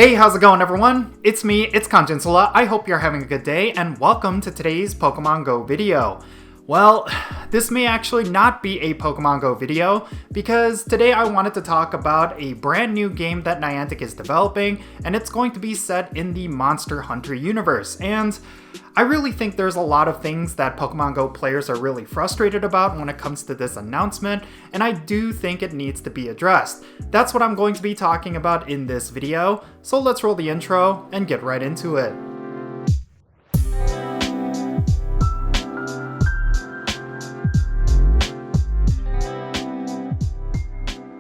Hey, how's it going everyone? It's me, it's Jinsula. I hope you're having a good day and welcome to today's Pokemon Go video. Well, this may actually not be a Pokemon Go video because today I wanted to talk about a brand new game that Niantic is developing, and it's going to be set in the Monster Hunter universe. And I really think there's a lot of things that Pokemon Go players are really frustrated about when it comes to this announcement, and I do think it needs to be addressed. That's what I'm going to be talking about in this video, so let's roll the intro and get right into it.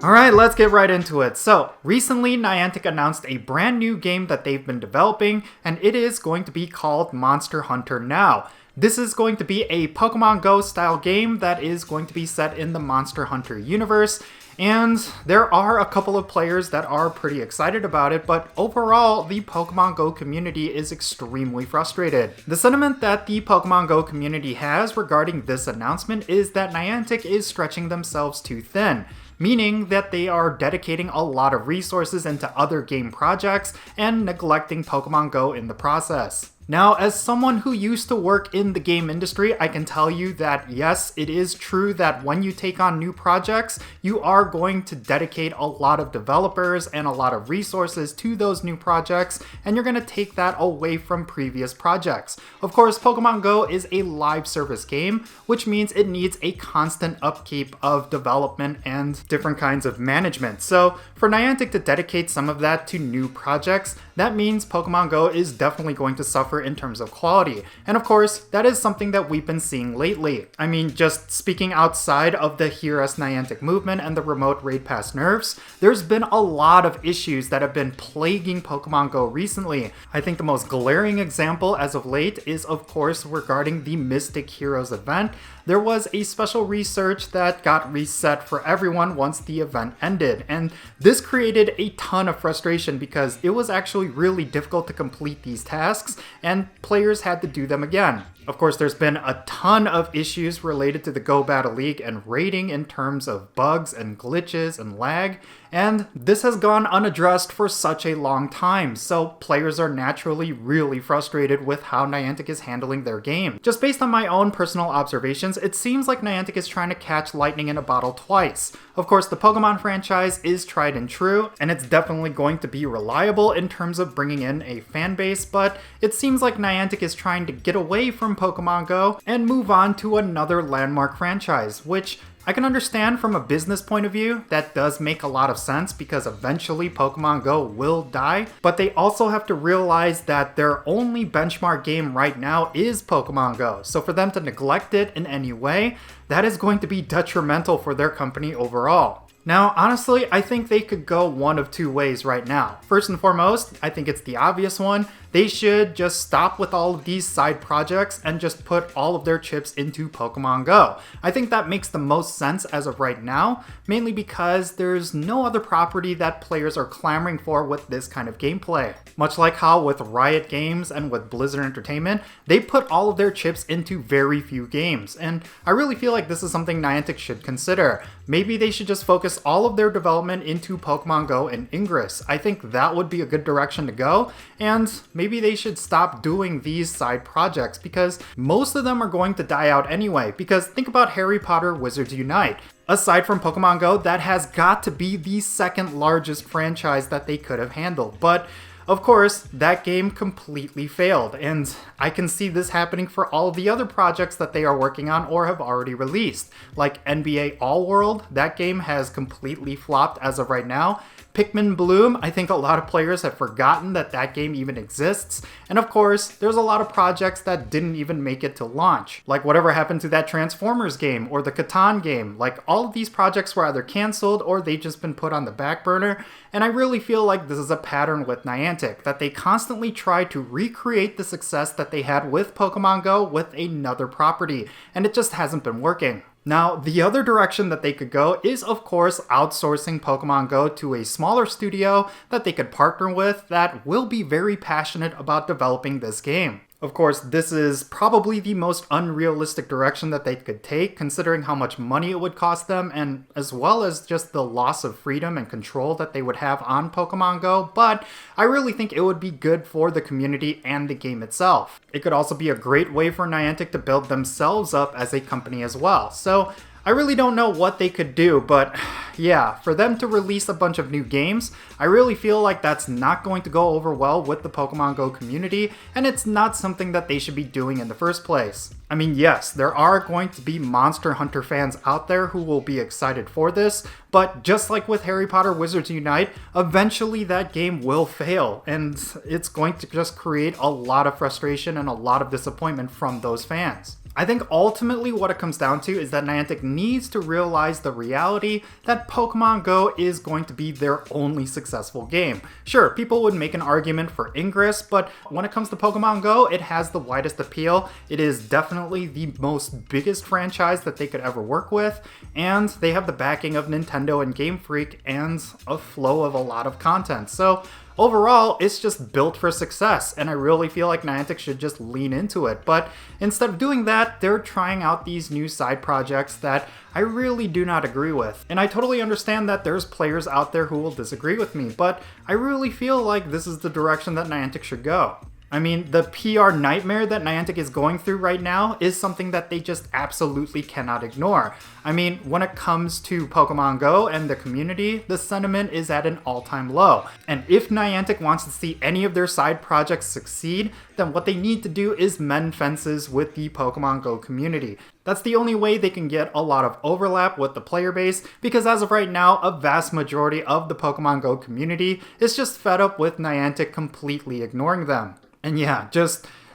Alright, let's get right into it. So, recently Niantic announced a brand new game that they've been developing, and it is going to be called Monster Hunter Now. This is going to be a Pokemon Go style game that is going to be set in the Monster Hunter universe, and there are a couple of players that are pretty excited about it, but overall, the Pokemon Go community is extremely frustrated. The sentiment that the Pokemon Go community has regarding this announcement is that Niantic is stretching themselves too thin, meaning that they are dedicating a lot of resources into other game projects and neglecting Pokemon Go in the process. Now, as someone who used to work in the game industry, I can tell you that yes, it is true that when you take on new projects, you are going to dedicate a lot of developers and a lot of resources to those new projects, and you're going to take that away from previous projects. Of course, Pokemon Go is a live service game, which means it needs a constant upkeep of development and different kinds of management. So for Niantic to dedicate some of that to new projects, that means Pokemon Go is definitely going to suffer in terms of quality. And of course, that is something that we've been seeing lately. I mean, just speaking outside of the Hear Us Niantic movement and the remote raid pass nerfs, there's been a lot of issues that have been plaguing Pokemon Go recently. I think the most glaring example as of late is of course regarding the Mystic Heroes event. There was a special research that got reset for everyone once the event ended, and this created a ton of frustration because it was actually really difficult to complete these tasks, and players had to do them again. Of course, there's been a ton of issues related to the Go Battle League and raiding in terms of bugs and glitches and lag, and this has gone unaddressed for such a long time, so players are naturally really frustrated with how Niantic is handling their game. Just based on my own personal observations, it seems like Niantic is trying to catch lightning in a bottle twice. Of course, the Pokemon franchise is tried and true, and it's definitely going to be reliable in terms of bringing in a fan base, but it seems like Niantic is trying to get away from Pokemon Go and move on to another landmark franchise, which I can understand from a business point of view. That does make a lot of sense because eventually Pokemon Go will die, but they also have to realize that their only benchmark game right now is Pokemon Go. So for them to neglect it in any way, that is going to be detrimental for their company overall. Now, honestly, I think they could go one of two ways right now. First and foremost, I think it's the obvious one. They should just stop with all of these side projects and just put all of their chips into Pokemon Go. I think that makes the most sense as of right now, mainly because there's no other property that players are clamoring for with this kind of gameplay. Much like how with Riot Games and with Blizzard Entertainment, they put all of their chips into very few games, and I really feel like this is something Niantic should consider. Maybe they should just focus all of their development into Pokemon Go and Ingress. I think that would be a good direction to go, and maybe they should stop doing these side projects because most of them are going to die out anyway. Because think about Harry Potter Wizards Unite. Aside from Pokemon Go, that has got to be the second largest franchise that they could have handled. But of course, that game completely failed, and I can see this happening for all of the other projects that they are working on or have already released. Like NBA All World, that game has completely flopped as of right now. Pikmin Bloom, I think a lot of players have forgotten that that game even exists. And of course, there's a lot of projects that didn't even make it to launch. Like whatever happened to that Transformers game or the Catan game. Like all of these projects were either canceled or they've just been put on the back burner. And I really feel like this is a pattern with Niantic, that they constantly try to recreate the success that they had with Pokemon Go with another property. And it just hasn't been working. Now, the other direction that they could go is, of course, outsourcing Pokemon Go to a smaller studio that they could partner with that will be very passionate about developing this game. Of course, this is probably the most unrealistic direction that they could take, considering how much money it would cost them, and as well as just the loss of freedom and control that they would have on Pokemon Go, but I really think it would be good for the community and the game itself. It could also be a great way for Niantic to build themselves up as a company as well. So I really don't know what they could do, but yeah, for them to release a bunch of new games, I really feel like that's not going to go over well with the Pokemon Go community, and it's not something that they should be doing in the first place. I mean, yes, there are going to be Monster Hunter fans out there who will be excited for this, but just like with Harry Potter Wizards Unite, eventually that game will fail, and it's going to just create a lot of frustration and a lot of disappointment from those fans. I think ultimately what it comes down to is that Niantic needs to realize the reality that Pokemon Go is going to be their only successful game. Sure, people would make an argument for Ingress, but when it comes to Pokemon Go, it has the widest appeal. It is definitely the most biggest franchise that they could ever work with, and they have the backing of Nintendo and Gamefreak and a flow of a lot of content. So overall, it's just built for success, and I really feel like Niantic should just lean into it. But instead of doing that, they're trying out these new side projects that I really do not agree with. And I totally understand that there's players out there who will disagree with me, but I really feel like this is the direction that Niantic should go. I mean, the PR nightmare that Niantic is going through right now is something that they just absolutely cannot ignore. I mean, when it comes to Pokemon Go and the community, the sentiment is at an all-time low. And if Niantic wants to see any of their side projects succeed, then what they need to do is mend fences with the Pokemon Go community. That's the only way they can get a lot of overlap with the player base, because as of right now, a vast majority of the Pokemon Go community is just fed up with Niantic completely ignoring them. And yeah,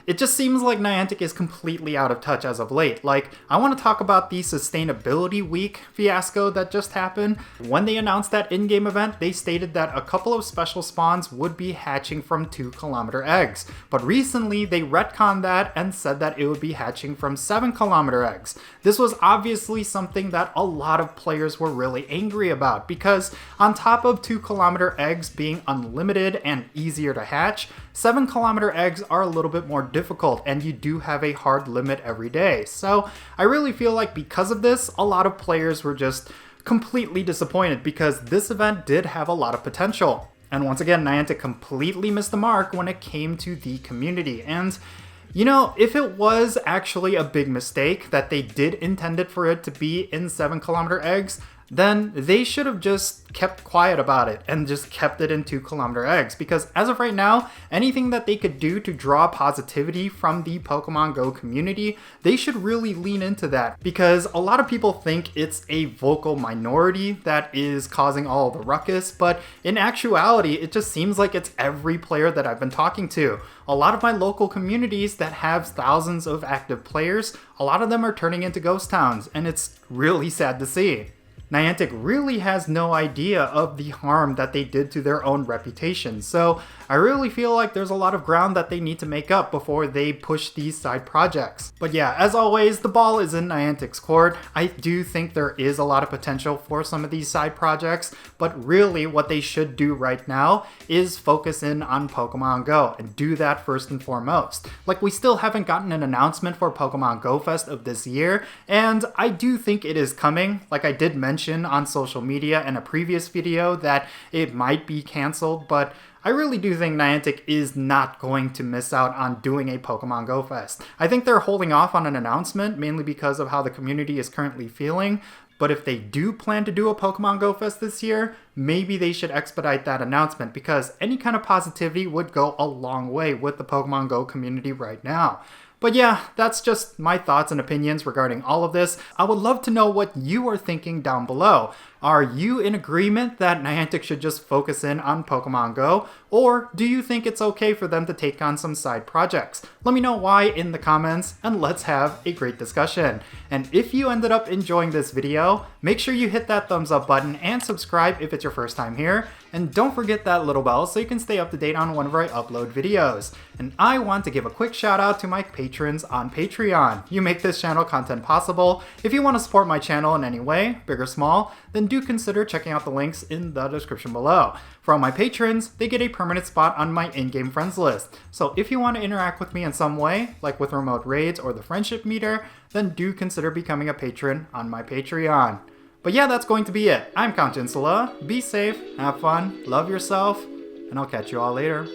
it just seems like Niantic is completely out of touch as of late. Like, I want to talk about the Sustainability Week fiasco that just happened. When they announced that in-game event, they stated that a couple of special spawns would be hatching from 2-kilometer eggs. But recently, they retconned that and said that it would be hatching from 7-kilometer eggs. This was obviously something that a lot of players were really angry about, because on top of 2-kilometer eggs being unlimited and easier to hatch, 7-kilometer eggs are a little bit more difficult, and you do have a hard limit every day. So I really feel like because of this, a lot of players were just completely disappointed, because this event did have a lot of potential. And once again, Niantic completely missed the mark when it came to the community. And you know, if it was actually a big mistake that they did intend it for it to be in 7-kilometer eggs, then they should have just kept quiet about it and just kept it in 2-kilometer eggs, because as of right now, anything that they could do to draw positivity from the Pokemon Go community, they should really lean into that, because a lot of people think it's a vocal minority that is causing all the ruckus, but in actuality, it just seems like it's every player that I've been talking to. A lot of my local communities that have thousands of active players, a lot of them are turning into ghost towns, and it's really sad to see. Niantic really has no idea of the harm that they did to their own reputation, so I really feel like there's a lot of ground that they need to make up before they push these side projects. But yeah, as always, the ball is in Niantic's court. I do think there is a lot of potential for some of these side projects, but really what they should do right now is focus in on Pokemon Go and do that first and foremost. Like, we still haven't gotten an announcement for Pokemon Go Fest of this year, and I do think it is coming. Like I did mention on social media in a previous video that it might be canceled, but I really do think Niantic is not going to miss out on doing a Pokemon Go Fest. I think they're holding off on an announcement mainly because of how the community is currently feeling, but if they do plan to do a Pokemon Go Fest this year, maybe they should expedite that announcement, because any kind of positivity would go a long way with the Pokemon Go community right now. But yeah, that's just my thoughts and opinions regarding all of this. I would love to know what you are thinking down below. Are you in agreement that Niantic should just focus in on Pokemon Go? Or do you think it's okay for them to take on some side projects? Let me know why in the comments, and let's have a great discussion. And if you ended up enjoying this video, make sure you hit that thumbs up button and subscribe if it's your first time here. And don't forget that little bell so you can stay up to date on whenever I upload videos. And I want to give a quick shout out to my patrons on Patreon. You make this channel content possible. If you want to support my channel in any way, big or small, then do consider checking out the links in the description below. For all my patrons, they get a permanent spot on my in-game friends list. So if you want to interact with me in some way, like with remote raids or the friendship meter, then do consider becoming a patron on my Patreon. But yeah, that's going to be it. I'm Count Jinsula. Be safe, have fun, love yourself, and I'll catch you all later.